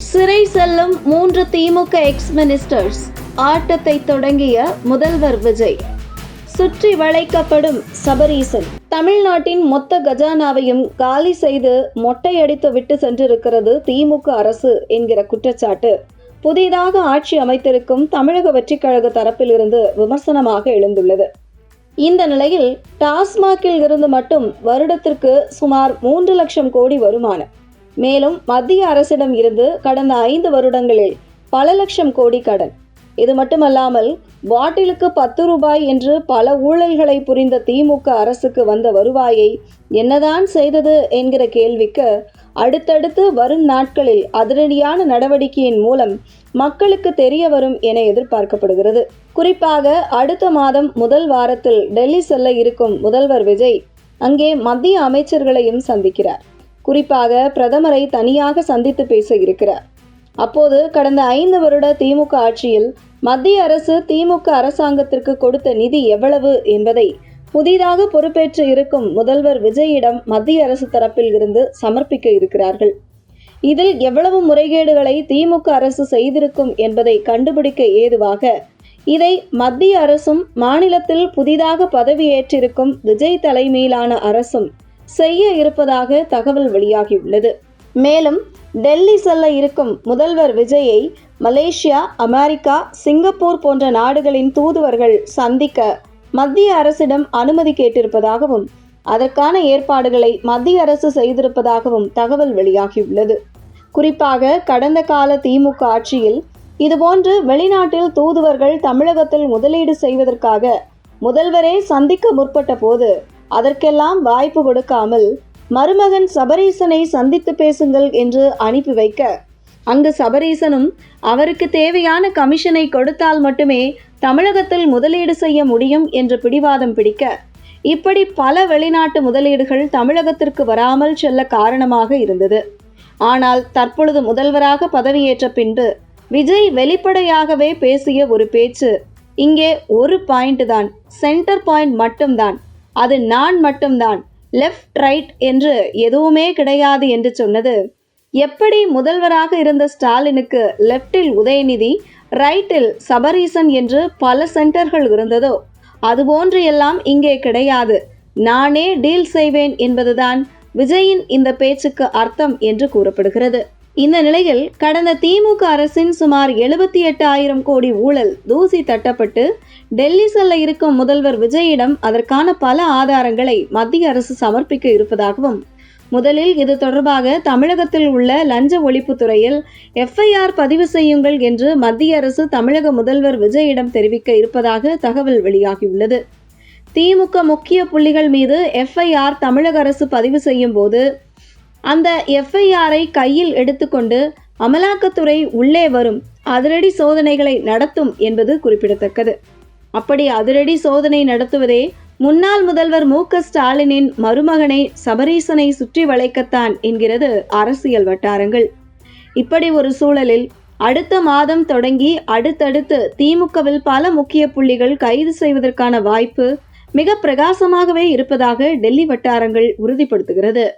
சிறை செல்லும் 3 திமுக X ministers. ஆட்டத்தை தொடங்கிய முதல்வர் விஜய். சுற்றி வளைக்கப்படும் சபரீசன். தமிழ்நாட்டின் மொத்த கஜானாவையும் காலி செய்து மொட்டையடித்து விட்டு சென்றிருக்கிறது திமுக அரசு என்கிற குற்றச்சாட்டு புதிதாக ஆட்சி அமைத்திருக்கும் தமிழக வெற்றிக் கழக தரப்பிலிருந்து விமர்சனமாக எழுந்துள்ளது. இந்த நிலையில் டாஸ்மாகில் இருந்து மட்டும் வருடத்திற்கு சுமார் 3 லட்சம் கோடி வருமானம். மேலும் மத்திய அரசிடம் இருந்து கடந்த 5 வருடங்களில் பல லட்சம் கோடி கடன். இது மட்டுமல்லாமல் பாட்டிலுக்கு 10 ரூபாய் என்று பல ஊழல்களை புரிந்த திமுக அரசுக்கு வந்த வருவாயை என்னதான் செய்தது என்கிற கேள்விக்கு அடுத்தடுத்து வரும் நாட்களில் அதிரடியான நடவடிக்கையின் மூலம் மக்களுக்கு தெரிய வரும் என எதிர்பார்க்கப்படுகிறது. குறிப்பாக அடுத்த மாதம் முதல் வாரத்தில் டெல்லி செல்ல இருக்கும் முதல்வர் விஜய் அங்கே மத்திய அமைச்சர்களையும் சந்திக்கிறார். குறிப்பாக பிரதமரை தனியாக சந்தித்து பேச இருக்கிறார். அப்போது கடந்த 5 வருட திமுக ஆட்சியில் மத்திய அரசு திமுக அரசாங்கத்திற்கு கொடுத்த நிதி எவ்வளவு என்பதை புதிதாக பொறுப்பேற்று இருக்கும் முதல்வர் விஜயிடம் மத்திய அரசு தரப்பில் இருந்து சமர்ப்பிக்க இருக்கிறார்கள். இதில் எவ்வளவு முறைகேடுகளை திமுக அரசு செய்திருக்கும் என்பதை கண்டுபிடிக்க ஏதுவாக இதை மத்திய அரசும் மாநிலத்தில் புதிதாக பதவியேற்றிருக்கும் விஜய் தலைமையிலான அரசும் செய்ய இருப்பதாக தகவல் வெளியாகியுள்ளது. மேலும் டெல்லி செல்ல இருக்கும் முதல்வர் விஜயை மலேசியா, அமெரிக்கா, சிங்கப்பூர் போன்ற நாடுகளின் தூதுவர்கள் சந்திக்க மத்திய அரசிடம் அனுமதி கேட்டிருப்பதாகவும் அதற்கான ஏற்பாடுகளை மத்திய அரசு செய்திருப்பதாகவும் தகவல் வெளியாகியுள்ளது. குறிப்பாக கடந்த கால திமுக ஆட்சியில் இதுபோன்று வெளிநாட்டில் தூதுவர்கள் தமிழகத்தில் முதலீடு செய்வதற்காக முதல்வரே சந்திக்க முற்பட்ட போது அதற்கெல்லாம் வாய்ப்பு கொடுக்காமல் மருமகன் சபரீசனை சந்தித்து பேசுங்கள் என்று அனுப்பி வைக்க அங்கு சபரீசனும் அவருக்கு தேவையான கமிஷனை கொடுத்தால் மட்டுமே தமிழகத்தில் முதலீடு செய்ய முடியும் என்று பிடிவாதம் பிடிக்க இப்படி பல வெளிநாட்டு முதலீடுகள் தமிழகத்திற்கு வராமல் செல்ல காரணமாக இருந்தது. ஆனால் தற்பொழுது முதல்வராக பதவியேற்ற பின்பு விஜய் வெளிப்படையாகவே பேசிய ஒரு பேச்சு இங்கே ஒரு பாயிண்ட் தான், சென்டர் பாயிண்ட் மட்டும்தான், அது நான் மட்டும்தான், லெஃப்ட் ரைட் என்று எதுவுமே கிடையாது என்று சொன்னது எப்படி முதல்வராக இருந்த ஸ்டாலினுக்கு லெஃப்டில் உதயநிதி, ரைட்டில் சபரீசன் என்று பல சென்டர்கள் இருந்ததோ அதுபோன்று எல்லாம் இங்கே கிடையாது, நானே டீல் செய்வேன் என்பதுதான் விஜயின் இந்த பேச்சுக்கு அர்த்தம் என்று கூறப்படுகிறது. இந்த நிலையில் கடந்த திமுக அரசின் சுமார் 78,000 கோடி ஊழல் தூசி தட்டப்பட்டு டெல்லி செல்ல இருக்கும் முதல்வர் விஜயிடம் அதற்கான பல ஆதாரங்களை மத்திய அரசு சமர்ப்பிக்க இருப்பதாகவும் முதலில் இது தொடர்பாக தமிழகத்தில் உள்ள லஞ்ச ஒழிப்புத்துறையில் FIR பதிவு செய்யுங்கள் என்று மத்திய அரசு தமிழக முதல்வர் விஜயிடம் தெரிவிக்க இருப்பதாக தகவல் வெளியாகியுள்ளது. திமுக முக்கிய புள்ளிகள் மீது FIR தமிழக அரசு பதிவு செய்யும் போது அந்த FIR-ஐ கையில் எடுத்துக்கொண்டு அமலாக்கத்துறை உள்ளே வரும், அதிரடி சோதனைகளை நடத்தும் என்பது குறிப்பிடத்தக்கது. அப்படி அதிரடி சோதனை நடத்துவதே முன்னாள் முதல்வர் MK ஸ்டாலினின் மருமகனை சபரீசனை சுற்றி வளைக்கத்தான் என்கிறது அரசியல் வட்டாரங்கள். இப்படி ஒரு சூழலில் அடுத்த மாதம் தொடங்கி அடுத்தடுத்து திமுகவில் பல முக்கிய புள்ளிகள் கைது செய்வதற்கான வாய்ப்பு மிக பிரகாசமாகவே இருப்பதாக டெல்லி வட்டாரங்கள் உறுதிப்படுத்துகிறது.